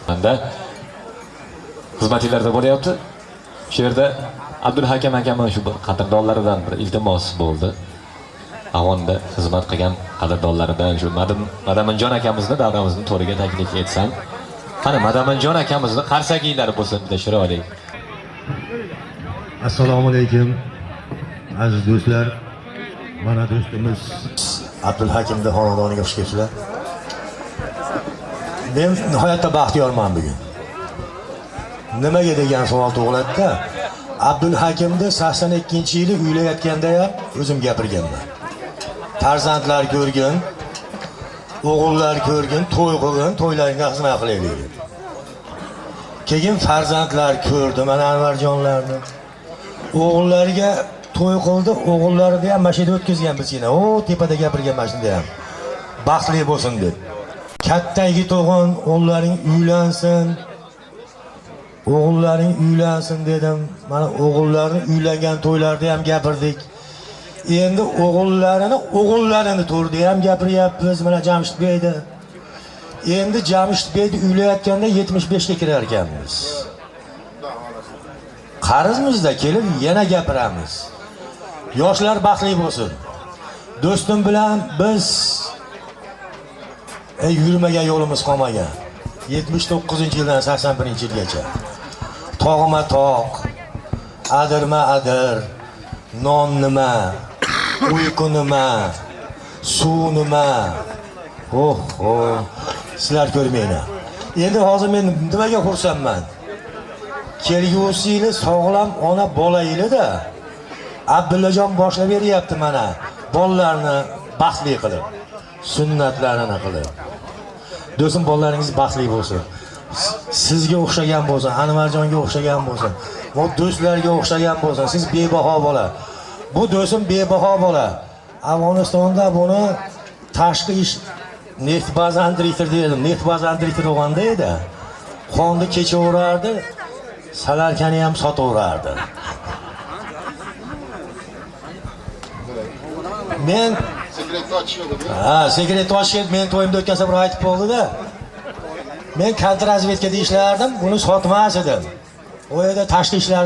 Manda xizmatlarda bo'lyapti. Shu yerda Abdulhakim akamiz shu qadrdonlaridan bir iltimos bo'ldi. Avonda xizmat qilgan qadrdonlaridan shu Madaminjon akamizni davramizni to'riga taklif etsam. Qani Madaminjon akamizni qarsakinglar bo'lsin bitta chiroyli. Assalomu alaykum aziz do'stlar. Mana do'stimiz Abdulhakimning xonadoniga xush kelibsizlar. Men nihoyatda baxtiyorman bugun. Nimaga degan savol tug'iladi-da. Abdulhakimni 82-yili uylayotganda ham o'zim gapirganman. Farzandlar ko'rgin, o'g'illar ko'rgin, to'y qilgin, to'ylaringga xizmat qilaylik. Keyin farzandlar ko'rdi mana Anvarjonlarni. O'g'illariga to'y qildi, o'g'illarini ham mashina o'tkazgan bizgina. O, tepada gapirgan mashina ham. Baxtli bo'lsin deb. Katta yigit o'g'il, o'g'illaring uylansin. O'g'illaring uylansin dedim. Mana o'g'illarni uylangan to'ylarda ham gapirdik. Endi o'g'illarini to'rda ham gapiryapmiz. Mana Jamshid Beyda. Endi Jamshid Beyni uylayotganda 75 ga kirar ekanmiz. Qarizmizda kelib yana gapiramiz. Yoshlar baxtli bo'lsin. Do'stim bilan biz yurmagan yo'limiz qolmagan. 79-yildan 81-yilgacha. Tog'ma tog', adirma adir, non nima, uyqu nima, suv nima. Oh, sizlar ko'rmanglar. Endi hozir men nimaga xursandman? Kelgusi yili sog'lom ona bola yilida Abdullajon boshlab beryapti mana. Bolalarni baxtli qilib, sunnatlarini qilib. Do'stim, bolalaringiz baxtli bo'lsin. Sizga o'xshagan bo'lsin, Anvarjonga o'xshagan bo'lsin. Bu do'stlarga o'xshagan bo'lsin. Siz bebaho bola. Bu do'stim bebaho bola. Afg'onistonda buni tashqi ish neft bazandiritir dedim. Neft bazandiritir o'g'anda edi. Qonni kechaverardi, salarkani ham sotaverardi. Men sekret ochib men to'yimda o'tkazsa bir aytib bo'ldi-da. Men kontrrazvedkada ishlardim, buni sotmas edim. O yerda tashqi ishlar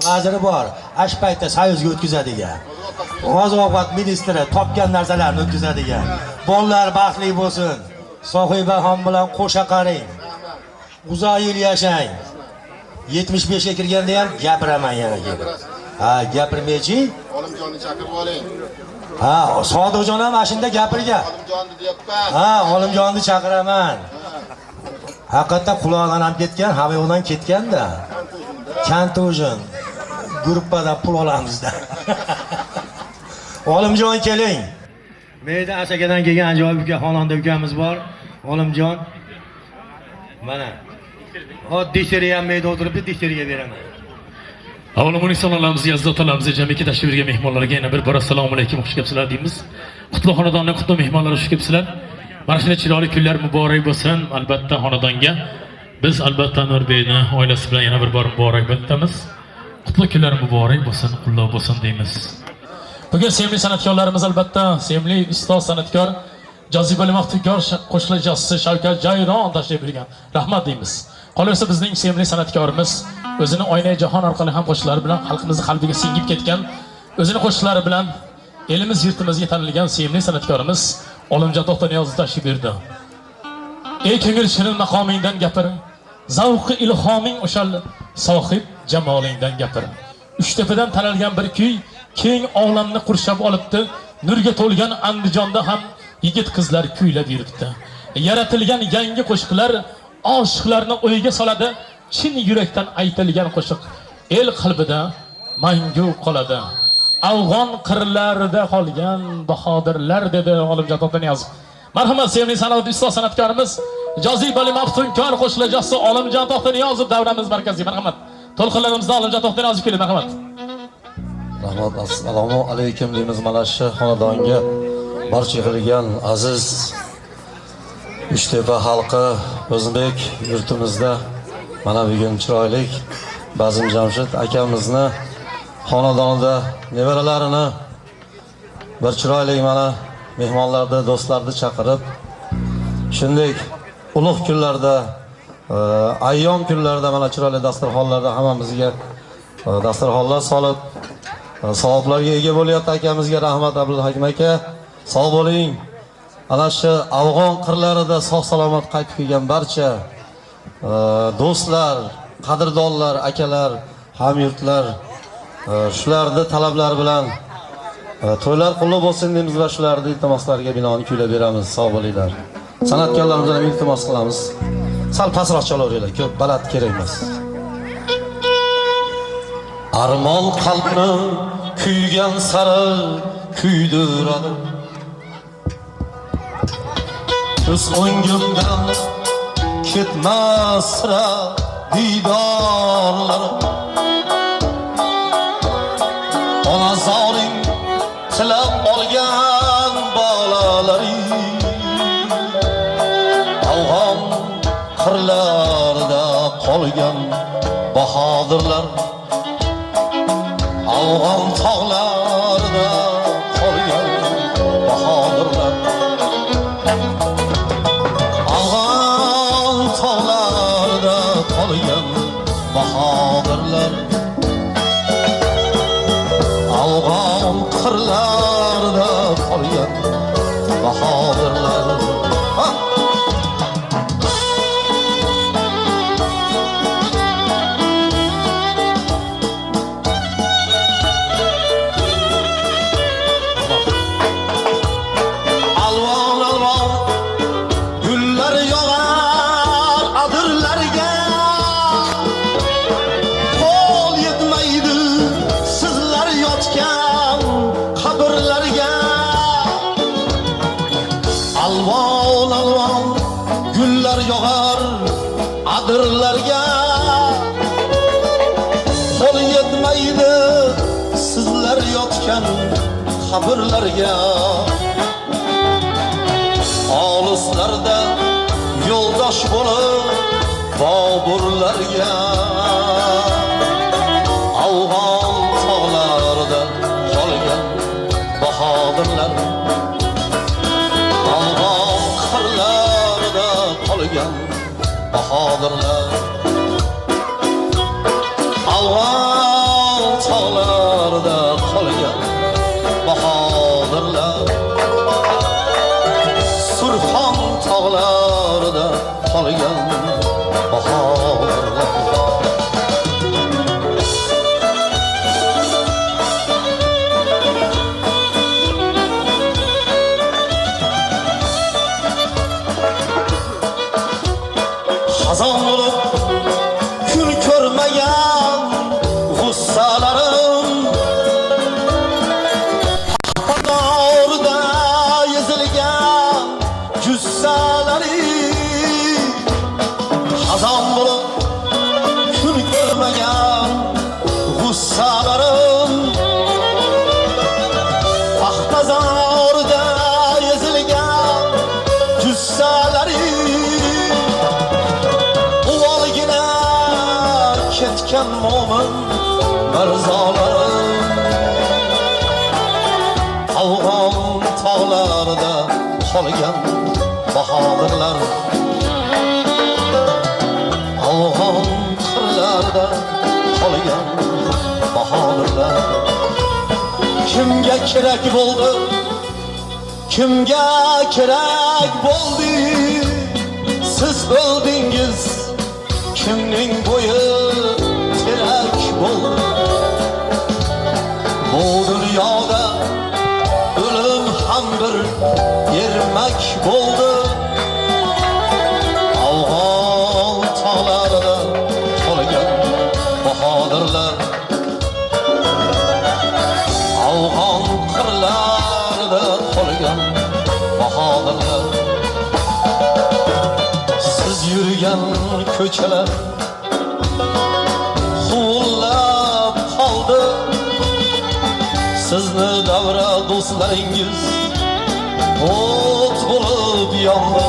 vaziri bor. Ash paytda Soyuzga o'tkazadigan. Oziq-ovqat ministri topgan narsalarni o'tkazadigan. Bolalar baxtli bo'lsin. Sohibaxon bilan qo'sha qaring. Uzoq yil yashang. 75 ga kirganda ham gapiraman yana kelib. Ha, gapirmaychi? Olimjonni chaqirib oling. Ha, Sodiqjon ham ashunda gapirgan. Olimjonni deyapman. Ha, Olimjonni chaqiraman. Haqiqatdan qulog'idan ham ketgan, havodan ketganda. Kantujin gruppadan pul olamizda. Olimjon keling. Meyda Asakadan kelgan ajoyib uka, xonanda ukamiz bor. Olimjon. Mana. Oddiy seriya ham meyda o'tiribdi, dikteriyaga beraman. Avvalambor salomlarimizni Yazdot olamizga jamiki tashrif buyurgan mehmonlarga yana bir bor assalomu alaykum, xush kelibsizlar deymiz. Qutlug' xonadonning qutlug' mehmonlari xush kelibsizlar. Mana shunday chiroyli kunlar muborak bo'lsin. Albatta xonadonga biz albatta Nurbeyni oilasi bilan yana bir bor muborak aytamiz. Qutlug' kunlar muborak bo'lsin, qulluq bo'lsin deymiz. Bugun sevimli san'atkorlarimiz albatta sevimli ustoz san'atkor Jozibali Maftukor qo'shiqlar ijrochisi Shavkat Jayron tashrif buyurgan. Rahmat deymiz. Qolaversa bizning sevimli san'atkorimiz o'zini Oynay jahon orqali ham qo'shiqlari bilan xalqimizning qalbiga singib ketgan, o'zini qo'shiqlari bilan elimiz yurtimizga tanilgan sevimli san'atkorimiz Olimjon To'xtaniyozov tashrif buyurdi. Ey ko'ngil shirin maqomingdan gapir, zavqi ilhoming o'shal sohib jamolingdan gapir. Uchtepadan taralgan bir kuy keng olamni qurshab olibdi. Nurga to'lgan Andijonda ham yigit qizlar kuylab yuribdi. Yaratilgan yangi qo'shiqlar oshiqlarni o'yga soladi. Chin yurakdan aytilgan qo'shiq el qalbida mangu qoladi. Afg'on qirlarida qolgan bahodirlar dedi Olimjon To'xtaniyozov. Marhamat sevimli san'at ustoz san'atkorimiz Jozibali Maftunkor qo'shiqlar ijrochisi Olimjon To'xtaniyozov davramiz markaziy. Marhamat. To'lqinlarimizda Olimjon To'xtaniyozov kelib marhamat. Rahmat, assalomu alaykum deymiz mana shu xonadonga barcha yig'ilgan aziz Uchtepa xalqi, o'zbek yurtimizda mana bugun chiroyli Bazim Jamshid akamizni xonadonida nevaralarini bir chiroyli mana mehmonlarni, do'stlarni chaqirib shunday ulug' kunlarda Ayyom kunlarida mana chiroyli dasturxonlarda hammamizga dasturxonlar solib savoblarga ega bo'lyapti akamizga rahmat Abdulhakim aka. Sog' bo'ling. Ana shu Afg'on qirlarida sog' salomat qaytib kelgan barcha do'stlar, qadrdonlar, akalar, hamyurtlar shularning talablari bilan to'ylar qulluq bo'lsin deymiz va shularning iltimoslariga binoan kuylab beramiz. Sog' bo'linglar. San'atkorlarimizdan iltimos qilamiz. Sal pastroq chalaveringlar, ko'p baland kerak emas. Armon qalbni kuygan sari kuydiradi. Ko'z o'ngimdan ketmas sira didorlar. Ona zoring tilab olgan bolalari Afg'on qirlarida qolgan bahodirlar. Afg'on tog'larida qolgan bahodirlar. Afg'on tog'larida qolgan bahodirlar. Afg'on qirlarida qolgan bahodirlar. Yog'ar adirlarga qo'l yetmaydi sizlar yotgan qabrlarga olislarda yo'ldosh bo'lib boburlarga Afg'on tog'larida qolgan bahodirlar Afg'on qirlarida qolgan bahodirlar Afg'on tog'larida qolgan bahodirlar Surxon tog'larida qolgan bahodirlar Xazon bo'lib kun ko'rmagan g'ussalarim Paxtaorda ezilgan jussalari Xazon bo'lib kun ko'rmagan g'ussalarim Paxtaorda ezilgan jussalari ketgan mo'min mirzolarim Afg'on tog'larida qolgan bahodirlar Afg'on qirlarida qolgan bahodirlar kimga kerak bo'ldi kimga kerak bo'ldi siz o'ldingiz kimning bo'yi terak bo'ldi bu dunyoda o'lim ham bir ermak bo'ldi Afg'on tog'larida qolgan bahodirlar Afg'on qirlarida qolgan bahodirlar siz yurgan ko'chalar huvillab qoldi sizni davra do'stlaringiz o't bo'lib yondi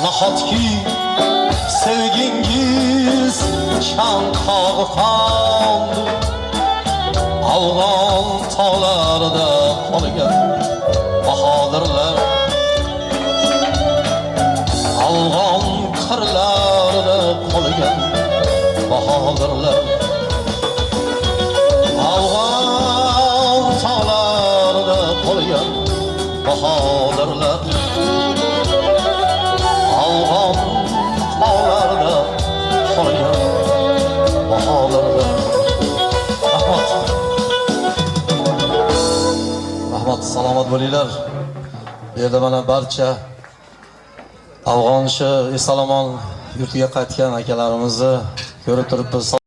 nahotki sevgingiz chanqog'i qoldi Afg'on tog'larida qolgan bahodirlar Afg'on bahodirlar. Afg'on tog'larida qolgan bahodirlar. Afg'on tog'larida qolgan bahodirlar. Rahmat, salomat bo'linglar. Bu yerda mana barcha Afg'on eson-omon yurtiga qaytgan akalarimizni ko'rib turibmiz.